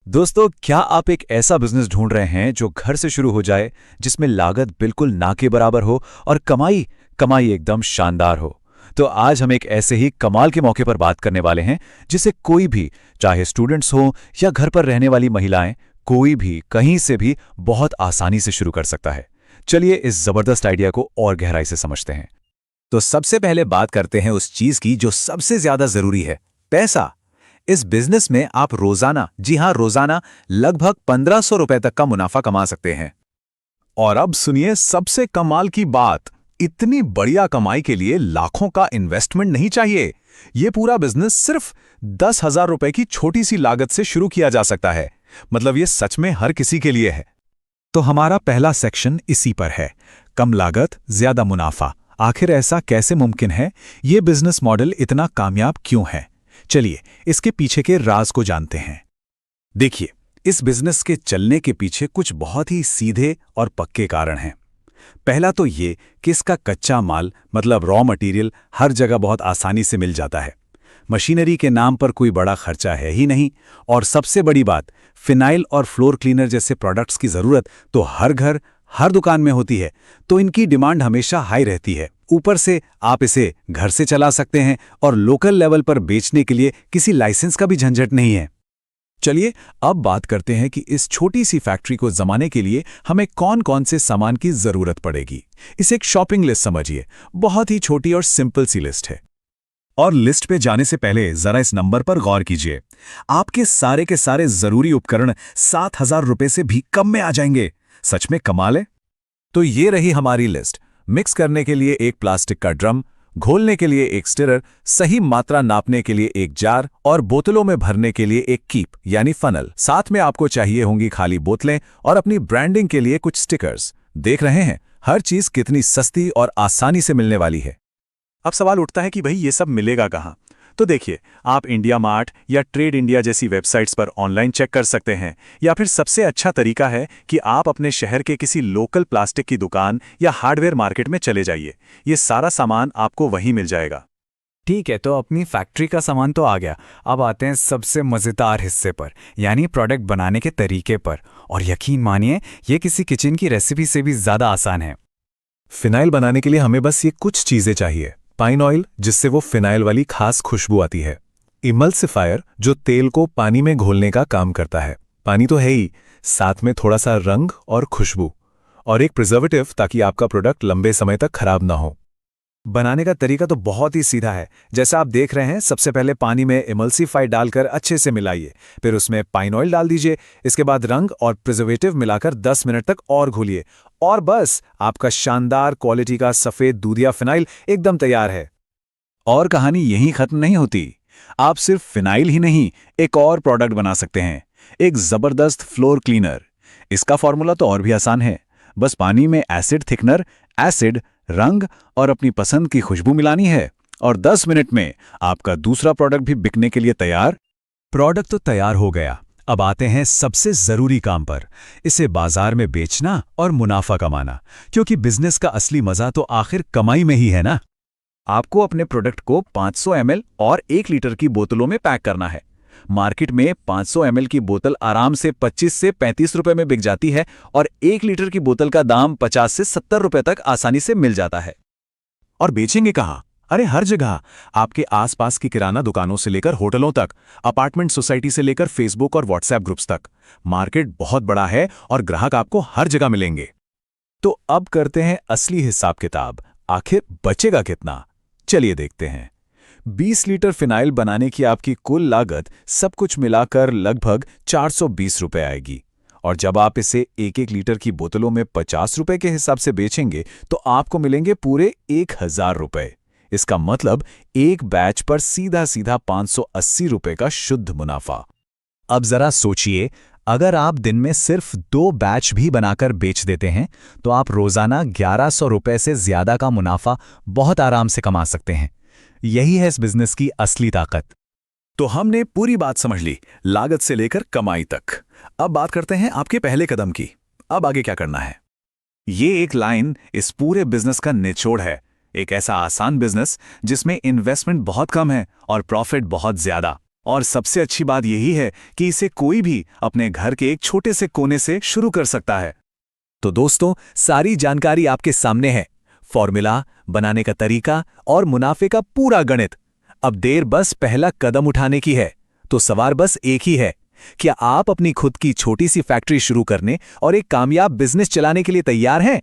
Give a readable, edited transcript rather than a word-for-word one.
दोस्तों, क्या आप एक ऐसा बिजनेस ढूंढ रहे हैं जो घर से शुरू हो जाए, जिसमें लागत बिल्कुल ना के बराबर हो और कमाई कमाई एकदम शानदार हो? तो आज हम एक ऐसे ही कमाल के मौके पर बात करने वाले हैं जिसे कोई भी, चाहे स्टूडेंट्स हो या घर पर रहने वाली महिलाएं, कोई भी कहीं से भी बहुत आसानी से शुरू कर सकता है। चलिए इस जबरदस्त आइडिया को और गहराई से समझते हैं। तो सबसे पहले बात करते हैं उस चीज की जो सबसे ज्यादा जरूरी है, पैसा। इस बिजनेस में आप रोजाना, जी हां रोजाना, लगभग 1500 रुपए तक का मुनाफा कमा सकते हैं। और अब सुनिए सबसे कमाल की बात, इतनी बढ़िया कमाई के लिए लाखों का इन्वेस्टमेंट नहीं चाहिए। यह पूरा बिजनेस सिर्फ 10,000 रुपए की छोटी सी लागत से शुरू किया जा सकता है। मतलब यह सच में हर किसी के लिए है। तो हमारा पहला सेक्शन इसी पर है, कम लागत ज्यादा मुनाफा। आखिर ऐसा कैसे मुमकिन है? ये बिजनेस मॉडल इतना कामयाब क्यों है? चलिए इसके पीछे के राज को जानते हैं। देखिए, इस बिजनेस के चलने के पीछे कुछ बहुत ही सीधे और पक्के कारण हैं। पहला तो ये कि इसका कच्चा माल, मतलब रॉ मटेरियल, हर जगह बहुत आसानी से मिल जाता है। मशीनरी के नाम पर कोई बड़ा खर्चा है ही नहीं। और सबसे बड़ी बात, फिनाइल और फ्लोर क्लीनर जैसे प्रोडक्ट्स की जरूरत तो हर घर, हर दुकान में होती है, तो इनकी डिमांड हमेशा हाई रहती है। ऊपर से आप इसे घर से चला सकते हैं और लोकल लेवल पर बेचने के लिए किसी लाइसेंस का भी झंझट नहीं है। चलिए अब बात करते हैं कि इस छोटी सी फैक्ट्री को जमाने के लिए हमें कौन कौन से सामान की जरूरत पड़ेगी। इसे एक शॉपिंग लिस्ट समझिए, बहुत ही छोटी और सिंपल सी लिस्ट है। और लिस्ट पे जाने से पहले जरा इस नंबर पर गौर कीजिए। आपके सारे के सारे जरूरी उपकरण 7,000 रुपए से भी कम में आ जाएंगे। सच में कमाल है। तो ये रही हमारी लिस्ट। मिक्स करने के लिए एक प्लास्टिक का ड्रम, घोलने के लिए एक स्टिरर, सही मात्रा नापने के लिए एक जार और बोतलों में भरने के लिए एक कीप यानी फनल। साथ में आपको चाहिए होंगी खाली बोतलें और अपनी ब्रांडिंग के लिए कुछ स्टिकर्स। देख रहे हैं हर चीज कितनी सस्ती और आसानी से मिलने वाली है। अब सवाल उठता है कि भाई ये सब मिलेगा कहाँ? तो देखिए, आप इंडिया मार्ट या ट्रेड इंडिया जैसी वेबसाइट्स पर ऑनलाइन चेक कर सकते हैं, या फिर सबसे अच्छा तरीका है कि आप अपने शहर के किसी लोकल प्लास्टिक की दुकान या हार्डवेयर मार्केट में चले जाइए। ये सारा सामान आपको वहीं मिल जाएगा। ठीक है, तो अपनी फैक्ट्री का सामान तो आ गया। अब आते हैं सबसे मज़ेदार हिस्से पर, यानी प्रोडक्ट बनाने के तरीके पर। और यकीन मानिए, ये किसी किचन की रेसिपी से भी ज़्यादा आसान है। फिनाइल बनाने के लिए हमें बस ये कुछ चीजें चाहिए। पाइन ऑयल, जिससे वो फिनाइल वाली खास खुशबू आती है। इमल्सिफायर, जो तेल को पानी में घोलने का काम करता है। पानी तो है ही, साथ में थोड़ा सा रंग और खुशबू। और एक प्रिजर्वेटिव, ताकि आपका प्रोडक्ट लंबे समय तक खराब ना हो। बनाने का तरीका तो बहुत ही सीधा है। जैसा आप देख रहे हैं, सबसे पहले पानी में इमल्सिफाई डालकर अच्छे से मिलाइए। फिर उसमें पाइन ऑयल डाल दीजिए। इसके बाद रंग और प्रिजर्वेटिव मिलाकर 10 मिनट तक और घोलिए। और बस आपका शानदार क्वालिटी का सफेद दूधिया फिनाइल एकदम तैयार है। और कहानी यहीं खत्म नहीं होती। आप सिर्फ फिनाइल ही नहीं, एक और प्रोडक्ट बना सकते हैं, एक जबरदस्त फ्लोर क्लीनर। इसका फॉर्मूला तो और भी आसान है। बस पानी में एसिड थिकनर, एसिड, रंग और अपनी पसंद की खुशबू मिलानी है, और 10 मिनट में आपका दूसरा प्रोडक्ट भी बिकने के लिए तैयार। प्रोडक्ट तो तैयार हो गया। अब आते हैं सबसे जरूरी काम पर, इसे बाजार में बेचना और मुनाफा कमाना। क्योंकि बिजनेस का असली मजा तो आखिर कमाई में ही है ना। आपको अपने प्रोडक्ट को 500 ml और 1 लीटर की बोतलों में पैक करना है। मार्केट में 500 ml की बोतल आराम से 25 से 35 रुपए में बिक जाती है, और 1 लीटर की बोतल का दाम 50 से 70 रुपए तक आसानी से मिल जाता है। और बेचेंगे कहाँ? अरे हर जगह। आपके आसपास की किराना दुकानों से लेकर होटलों तक, अपार्टमेंट सोसाइटी से लेकर फेसबुक और व्हाट्सएप ग्रुप्स तक। मार्केट बहुत बड़ा है और ग्राहक आपको हर जगह मिलेंगे। तो अब करते हैं असली हिसाब किताब। आखिर बचेगा कितना? चलिए देखते हैं। 20 लीटर फिनाइल बनाने की आपकी कुल लागत सब कुछ मिलाकर लगभग 420 रुपए आएगी। और जब आप इसे 1-1 लीटर की बोतलों में 50 रुपए के हिसाब से बेचेंगे तो आपको मिलेंगे पूरे 1,000 रुपए। इसका मतलब एक बैच पर सीधा सीधा 580 रुपए का शुद्ध मुनाफा। अब जरा सोचिए, अगर आप दिन में सिर्फ 2 बैच भी बनाकर बेच देते हैं तो आप रोजाना 1100 रुपए से ज्यादा का मुनाफा बहुत आराम से कमा सकते हैं। यही है इस बिजनेस की असली ताकत। तो हमने पूरी बात समझ ली, लागत से लेकर कमाई तक। अब बात करते हैं आपके पहले कदम की। अब आगे क्या करना है? ये एक लाइन इस पूरे बिजनेस का निचोड़ है। एक ऐसा आसान बिजनेस जिसमें इन्वेस्टमेंट बहुत कम है और प्रॉफिट बहुत ज्यादा। और सबसे अच्छी बात यही है कि इसे कोई भी अपने घर के एक छोटे से कोने से शुरू कर सकता है। तो दोस्तों, सारी जानकारी आपके सामने है, फॉर्मूला, बनाने का तरीका और मुनाफे का पूरा गणित। अब देर बस पहला कदम उठाने की है। तो सवाल बस एक ही है, क्या आप अपनी खुद की छोटी सी फैक्ट्री शुरू करने और एक कामयाब बिजनेस चलाने के लिए तैयार हैं?